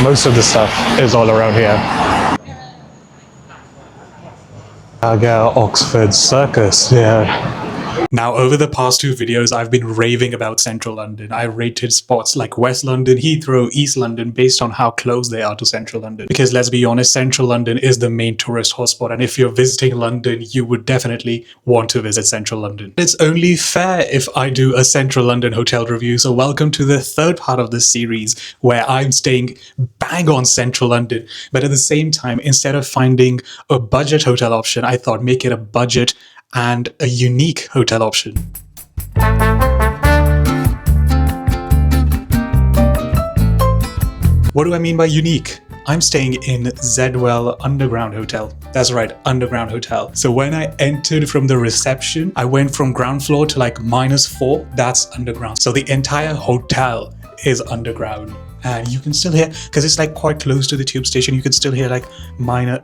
Most of the stuff is all around here. Oxford Circus, yeah. Now, over the past 2 videos, I've been raving about Central London. I rated spots like West London, Heathrow, East London based on how close they are to Central London. Because let's be honest, Central London is the main tourist hotspot, and if you're visiting London, you would definitely want to visit Central London. It's only fair if I do a Central London hotel review, so welcome to the 3rd part of this series, where I'm staying bang on Central London. But at the same time, instead of finding a budget hotel option, I thought make it a budget and a unique hotel option. What do I mean by unique? I'm staying in Zedwell Underground Hotel. That's right, Underground Hotel. So when I entered from the reception, I went from ground floor to like -4. That's underground. So the entire hotel is underground. And you can still hear, because it's like quite close to the tube station, you can still hear like minor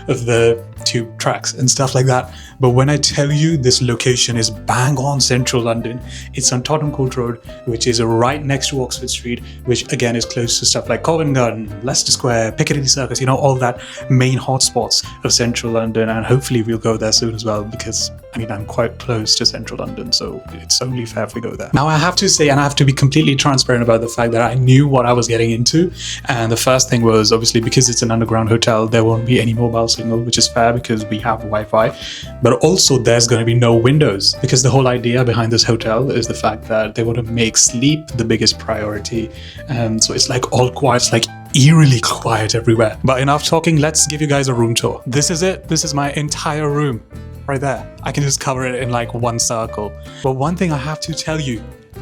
of the tube tracks and stuff like that. But when I tell you this location is bang on Central London, it's on Tottenham Court Road, which is right next to Oxford Street, which again is close to stuff like Covent Garden, Leicester Square, Piccadilly Circus, you know, all that main hotspots of Central London. And hopefully we'll go there soon as well, because I mean, I'm quite close to Central London, so it's only fair if we go there. Now I have to say, and I have to be completely transparent about the fact that I knew what I was getting into. And the first thing was, obviously, because it's an underground hotel, there won't be any mobile signal, which is fair because we have Wi-Fi. But also there's going to be no windows, because the whole idea behind this hotel is the fact that they want to make sleep the biggest priority. And so it's like all quiet, it's like eerily quiet everywhere. But enough talking, let's give you guys a room tour. This is it. This is my entire room. Right there. I can just cover it in like one circle. But one thing I have to tell you,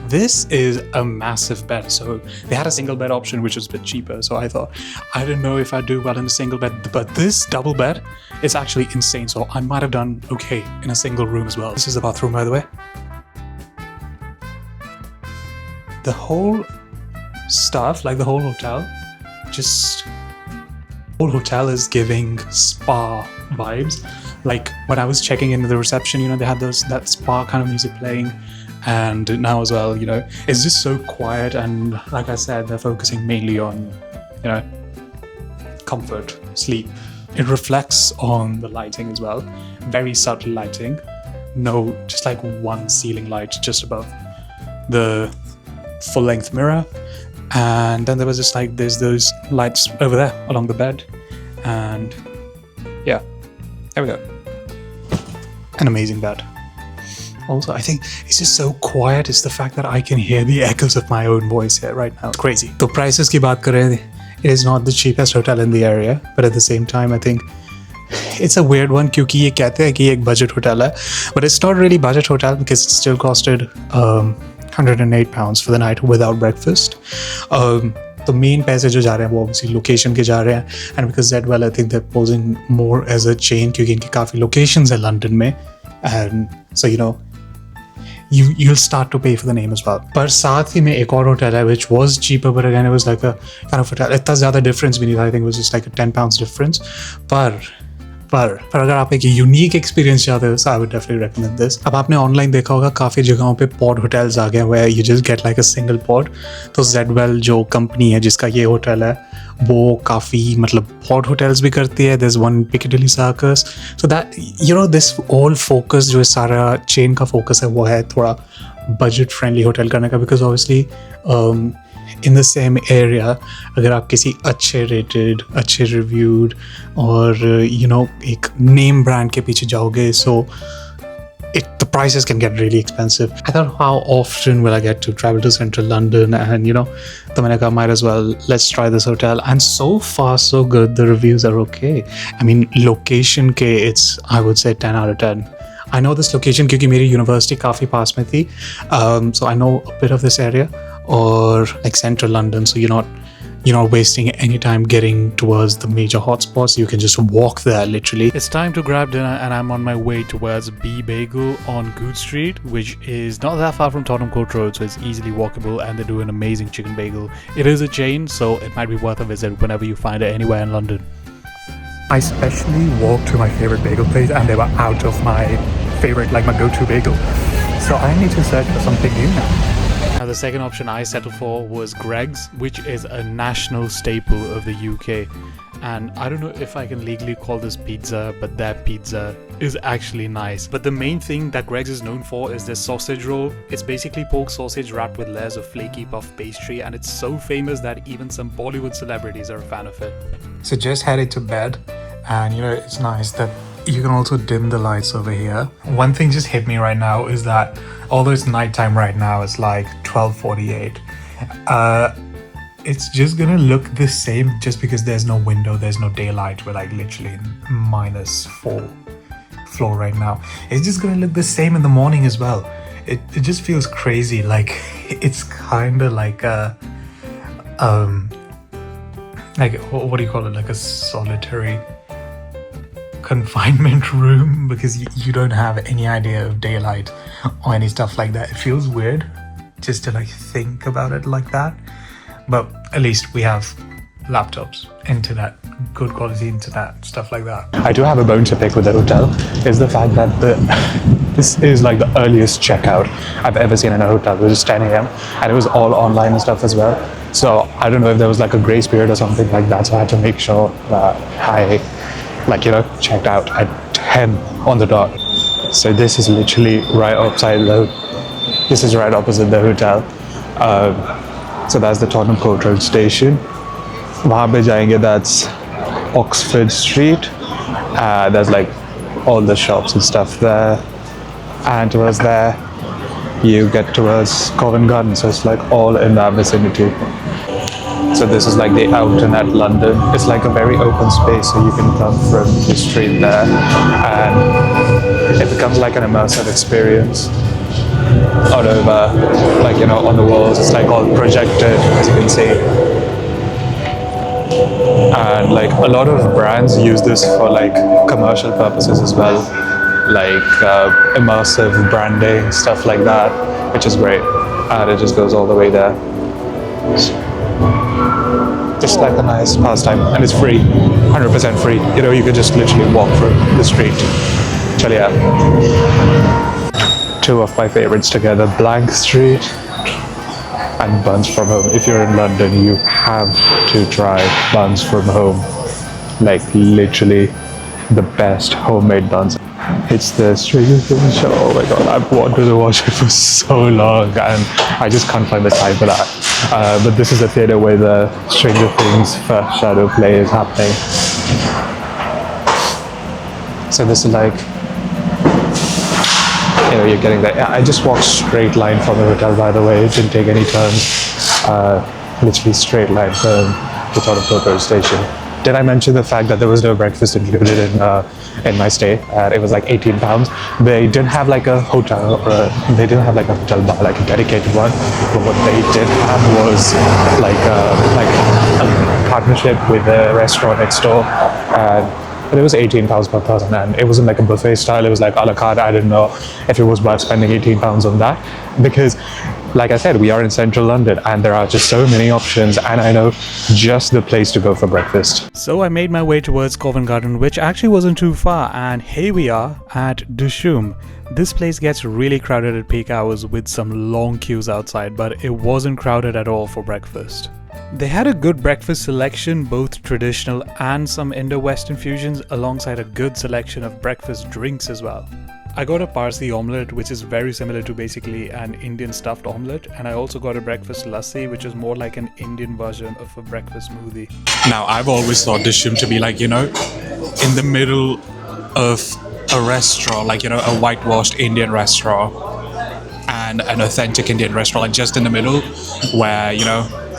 this is a massive bed. So they had a single bed option, which was a bit cheaper. So I thought, I don't know if I'd do well in a single bed, but this double bed is actually insane. So I might have done okay in a single room as well. This is the bathroom, by the way. The whole stuff, like the whole hotel, whole hotel is giving spa vibes. Like when I was checking into the reception, you know, they had that spa kind of music playing, and now as well, you know, it's just so quiet. And like I said, they're focusing mainly on, you know, comfort, sleep. It reflects on the lighting as well, very subtle lighting. No, just like one ceiling light just above the full-length mirror, and then there was just like there's those lights over there along the bed, and yeah, there we go. An amazing bed. Also, I think it's just so quiet. It's the fact that I can hear the echoes of my own voice here right now. It's crazy. So prices की बात करें, it is not the cheapest hotel in the area, but at the same time, I think it's a weird one क्योंकि ये कहते हैं कि ये एक budget hotel है, but it's not really budget hotel because it still costed £108 for the night without breakfast. तो main पैसे जो जा रहे हैं वो obviously लोकेशन के जा रहे हैं, and because Zedwell I think they're posing more as a chain क्योंकि इनकी काफ़ी लोकेशंस है लंदन में, and so you know you'll start to pay for the name as well. पर साथ ही में एक और होटल है which was cheaper but again it was like a kind of hotel. इतना ज़्यादा difference भी नहीं था, I think it was just like a £10 difference. पर अगर आप एक यूनिक एक्सपीरियंस चाहते हो, so I would definitely recommend this. अब आपने ऑनलाइन देखा होगा काफ़ी जगहों पे पॉड होटल्स आ गए हैं where you just get like a single pod. तो Zedwell जो कंपनी है जिसका ये होटल है वो काफ़ी मतलब पॉड होटल्स भी करती है. There's one Piccadilly Circus. So that you know this all focus जो सारा चेन का फोकस है वो है थोड़ा बजट फ्रेंडली होटल करने का, because obviously in the same area अगर आप किसी अच्छे रेटेड, अच्छे रिव्यूड और you know एक नेम ब्रांड के पीछे जाओगे, so the prices can get really expensive. I thought, how often will I get to travel to Central London? And you know, तो मैंने कहा might as well let's try this hotel. And so far so good. The reviews are okay. I mean location के it's I would say 10 out of 10. I know this location क्योंकि मेरी university काफ़ी पास में थी, so I know a bit of this area, or like Central London, so you're not wasting any time getting towards the major hotspots. You can just walk there literally. It's time to grab dinner and I'm on my way towards B Bagel on Good Street, which is not that far from Tottenham Court Road, so it's easily walkable, and they do an amazing chicken bagel. It is a chain, so it might be worth a visit whenever you find it anywhere in London. I specially walked to my favorite bagel place and they were out of my favorite, like my go-to bagel. So I need to search for something new now. Now, the second option I settled for was Greggs, which is a national staple of the UK. And I don't know if I can legally call this pizza, but their pizza is actually nice. But the main thing that Greggs is known for is their sausage roll. It's basically pork sausage wrapped with layers of flaky puff pastry, and it's so famous that even some Bollywood celebrities are a fan of it. So just headed to bed, and it's nice that you can also dim the lights over here. One thing just hit me right now is that although it's nighttime right now, it's like 12:48. It's just gonna look the same just because there's no window, there's no daylight. We're like literally in -4 floor right now. It's just gonna look the same in the morning as well. It just feels crazy. Like it's kind of like a like what do you call it? Like a solitary confinement room, because you don't have any idea of daylight or any stuff like that. It feels weird just to like think about it like that. But at least we have laptops, internet, good quality internet, stuff like that. I do have a bone to pick with the hotel, is the fact that this is like the earliest checkout I've ever seen in a hotel. It was just 10 a.m. and it was all online and stuff as well. So I don't know if there was like a grace period or something like that. So I had to make sure that I checked out at 10 on the dot. So this is literally right this is right opposite the hotel. So that's the Tottenham Court Road station. Wahan pe jayenge, that's Oxford Street. There's like all the shops and stuff there. And towards there, you get towards Covent Garden. So it's like all in that vicinity. So this is like the Outernet London. It's like a very open space, so you can come from the street there, and it becomes like an immersive experience. All over, like on the walls, it's like all projected, as you can see. And like a lot of brands use this for like commercial purposes as well, like immersive branding, stuff like that, which is great. And it just goes all the way there. Just like a nice pastime, and it's free, 100% free. You could just literally walk through the street. Actually, yeah. Two of my favorites together, Blank Street and Buns from Home. If you're in London, you have to try Buns from Home. Like literally the best homemade buns. It's the Stranger Things show. Oh my god, I've wanted to watch it for so long and I just can't find the time for that. But this is a theatre where the Stranger Things first shadow play is happening. So this is like, you're getting there. I just walked straight line from the hotel, by the way. It didn't take any turns. Literally straight line from the Tottenham Court Road station. Did I mention the fact that there was no breakfast included in my stay? It was like £18. They didn't have like a hotel, they didn't have like a hotel bar, like a dedicated one. But what they did have was like a partnership with a restaurant next door. But it was £18 per person, and it wasn't like a buffet style. It was like a la carte. I didn't know if it was worth spending £18 on that, because like I said, we are in central London and there are just so many options, and I know just the place to go for breakfast. So I made my way towards Covent Garden, which actually wasn't too far, and here we are at Dishoom. This place gets really crowded at peak hours with some long queues outside, but it wasn't crowded at all for breakfast. They had a good breakfast selection, both traditional and some Indo-Western fusions, alongside a good selection of breakfast drinks as well. I got a Parsi omelette, which is very similar to basically an Indian stuffed omelette, and I also got a breakfast lassi, which is more like an Indian version of a breakfast smoothie. Now, I've always thought Dishoom to be like, in the middle of a restaurant, like, a whitewashed Indian restaurant and an authentic Indian restaurant, like just in the middle, where,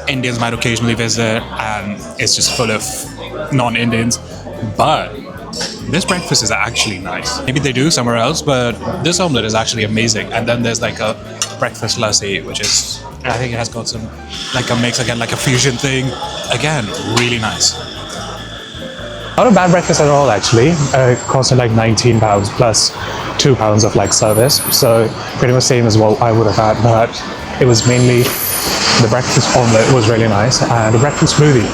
Indians might occasionally visit and it's just full of non-Indians. But this breakfast is actually nice. Maybe they do somewhere else, but this omelette is actually amazing. And then there's like a breakfast lassi, which is, I think it has got some, like a mix, again, like a fusion thing. Again, really nice. Not a bad breakfast at all, actually. It costed like £19 plus £2 of like service. So pretty much same as what I would have had, but it was mainly the breakfast omelette was really nice, and the breakfast smoothie,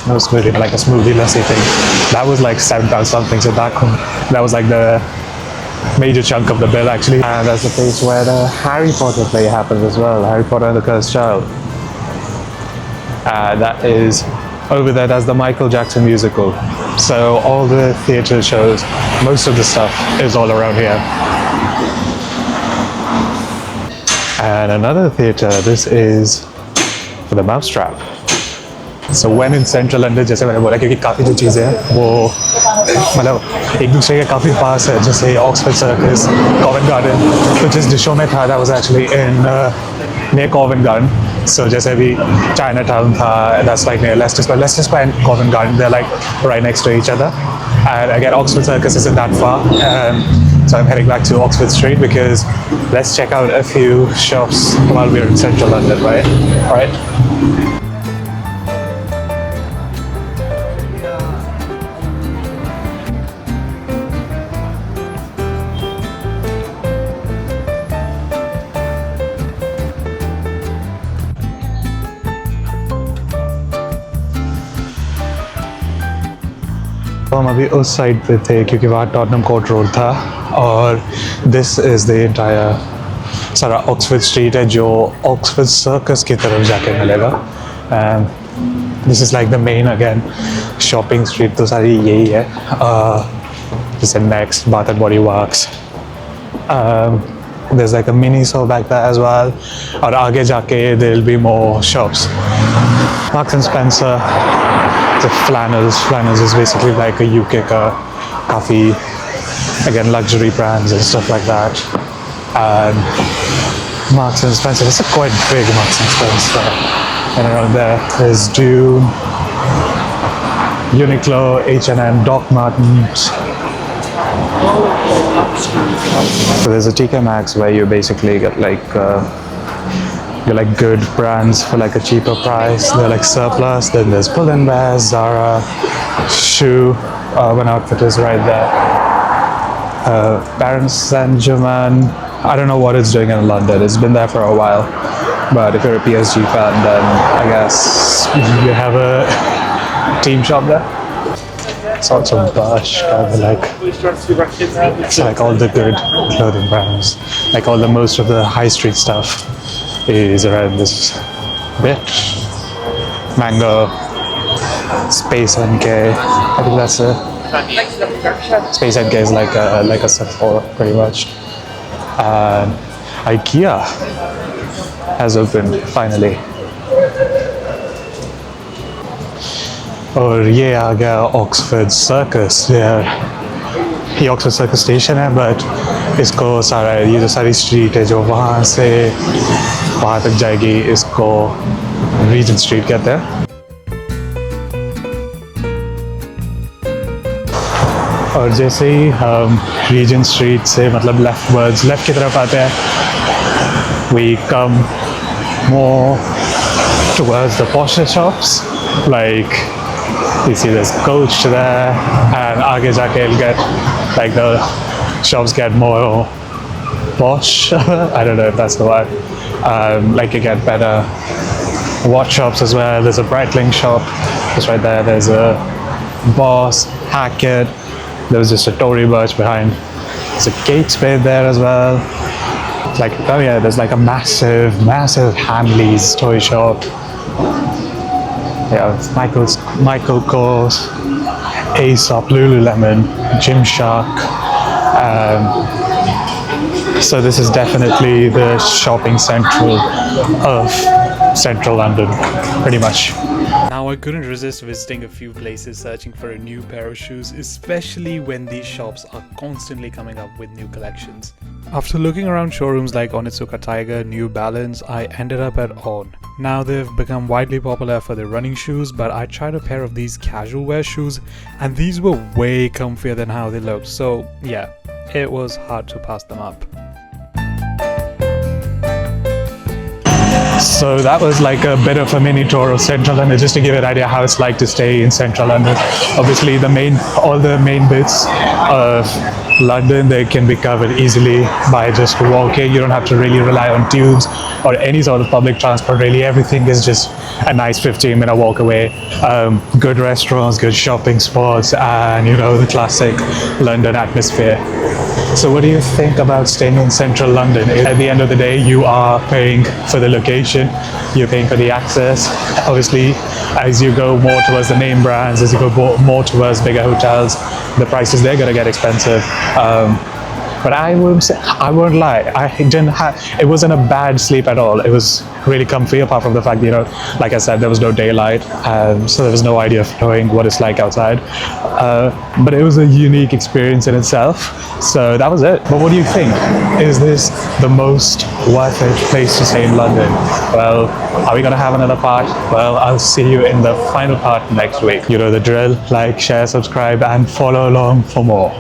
no smoothie, but like a smoothie lassi thing, that was like £7 something. So that was like the major chunk of the bill actually. And that's the place where the Harry Potter play happens as well, Harry Potter and the Cursed Child. That is over there, that's the Michael Jackson musical. So all the theatre shows, most of the stuff is all around here. And another theatre, this is for the Mousetrap. So when in central London, जैसे मैंने बोला क्योंकि काफ़ी जो चीज़ें हैं वो मतलब एक दूसरे के काफ़ी पास है, जैसे ऑक्सफोर्ड सर्कस, कॉवेंट गार्डन, तो जिस डिशों में था that was actually in near Covent Garden. So जैसे अभी Chinatown था, that's like near Leicester Square and Covent Garden, they're like right next to each other. And again, Oxford Circus isn't that far. So I'm heading back to Oxford Street because let's check out a few shops while we're in central London, right? All right. तो हम अभी उस side पे थे क्योंकि वहाँ Tottenham court road था और दिस इज़ द एंटायर सारा ऑक्सफोर्ड स्ट्रीट है जो ऑक्सफोर्ड सर्कस की तरफ जाके मिलेगा and this is like the main again shopping street तो सारी यही है जैसे next bath and body works there's like a mini store back there as well और आगे जाके there will be more shops. Marks and Spencer, the flannels is basically like a UK coffee, again luxury brands and stuff like that. And Marks and Spencer, it's a quite big Marks and Spencer, and around there is Dishoom, Uniqlo, H&M, Doc Martens. So there's a TK Maxx where you basically get like good brands for like a cheaper price. They're like surplus. Then there's Pull & Bear, Zara, Shoe, Urban Outfitters right there. Paris Saint-Germain. I don't know what it's doing in London. It's been there for a while. But if you're a PSG fan, then I guess you have a team shop there. It's also Bush, kind of like, it's like all the good clothing brands. Like all the most of the high street stuff is around this bit. Mango, Space NK, I think that's it. Space NK is like a Sephora pretty much. And IKEA has opened finally. और ये आ गया Oxford circus ये Oxford circus station है but इसको सारा ये जो सारी स्ट्रीट है जो वहाँ से वहाँ तक जाएगी इसको रीजेंट स्ट्रीट कहते हैं और जैसे ही हम रीजेंट स्ट्रीट से मतलब लेफ्ट की तरफ आते हैं we come more towards the posh shops like you see there's Coach there and aage jaake it'll get like the shops get more posh. I don't know if that's the word. Like you get better watch shops as well. There's a Breitling shop just right there. There's a Boss, Hackett. There was just a Tory Burch behind. There's a Kate Spade there as well. Like oh yeah, there's like a massive Hamleys toy shop. Yeah, it's Michael Kors, Aesop, Lululemon, Gymshark. So this is definitely the shopping central of central London, pretty much. Now I couldn't resist visiting a few places searching for a new pair of shoes, especially when these shops are constantly coming up with new collections. After looking around showrooms like Onitsuka Tiger, New Balance, I ended up at On. Now they've become widely popular for their running shoes, but I tried a pair of these casual wear shoes and these were way comfier than how they looked, so yeah, it was hard to pass them up. So that was like a bit of a mini tour of central London, just to give you an idea how it's like to stay in central London. Obviously all the main bits of London, they can be covered easily by just walking. You don't have to really rely on tubes or any sort of public transport. Really, everything is just a nice 15-minute walk away. Good restaurants, good shopping spots, and the classic London atmosphere. So what do you think about staying in central London? At the end of the day, you are paying for the location, you're paying for the access. Obviously, as you go more towards the name brands, as you go more towards bigger hotels, the prices, they're going to get expensive. But I won't lie, it wasn't a bad sleep at all. It was really comfy, apart from the fact that, like I said, there was no daylight, so there was no idea of knowing what it's like outside. But it was a unique experience in itself, so that was it. But what do you think? Is this the most worth it place to stay in London? Well, are we gonna have another part? Well, I'll see you in the final part next week. You know the drill: like, share, subscribe, and follow along for more.